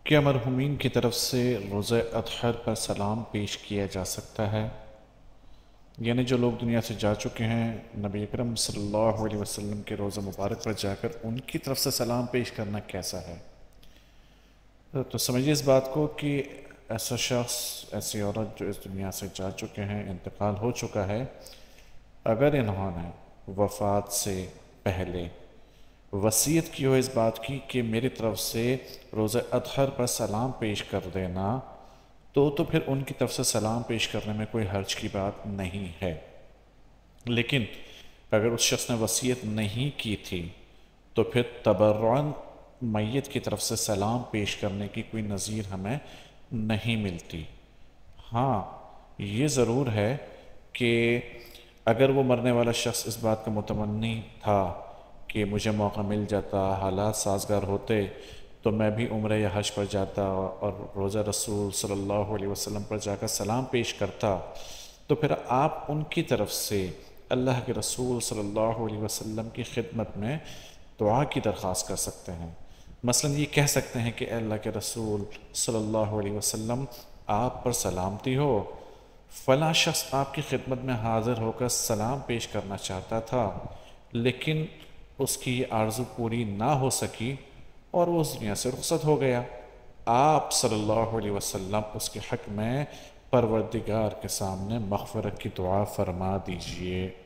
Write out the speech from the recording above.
کیا مرحومین کی طرف سے روزہ اضحیٰ پر سلام پیش کیا جا سکتا ہے؟ یعنی جو لوگ دنیا سے جا چکے ہیں، نبی اکرم صلی اللہ علیہ وسلم کے روزہ مبارک پر جا کر ان کی طرف سے سلام پیش کرنا کیسا ہے؟ تو سمجھیے اس بات کو کہ ایسا شخص، ایسی عورت جو اس دنیا سے جا چکے ہیں، انتقال ہو چکا ہے، اگر انہوں نے وفات سے پہلے وصیت کی ہو اس بات کی کہ میری طرف سے روزہ اضحیٰ پر سلام پیش کر دینا، تو پھر ان کی طرف سے سلام پیش کرنے میں کوئی حرج کی بات نہیں ہے۔ لیکن اگر اس شخص نے وصیت نہیں کی تھی تو پھر تبرعاً میت کی طرف سے سلام پیش کرنے کی کوئی نظیر ہمیں نہیں ملتی۔ ہاں، یہ ضرور ہے کہ اگر وہ مرنے والا شخص اس بات کا متمنی تھا کہ مجھے موقع مل جاتا، حالات سازگار ہوتے، تو میں بھی عمرہ یا حج پر جاتا اور روزہ رسول صلی اللہ علیہ وسلم پر جا کر سلام پیش کرتا، تو پھر آپ ان کی طرف سے اللہ کے رسول صلی اللہ علیہ وسلم کی خدمت میں دعا کی درخواست کر سکتے ہیں۔ مثلا یہ کہہ سکتے ہیں کہ اے اللہ کے رسول صلی اللہ علیہ وسلم، آپ پر سلامتی ہو، فلاں شخص آپ کی خدمت میں حاضر ہو کر سلام پیش کرنا چاہتا تھا، لیکن اس کی یہ آرزو پوری نہ ہو سکی اور وہ اس دنیا سے رخصت ہو گیا۔ آپ صلی اللہ علیہ وسلم اس کے حق میں پروردگار کے سامنے مغفرت کی دعا فرما دیجئے۔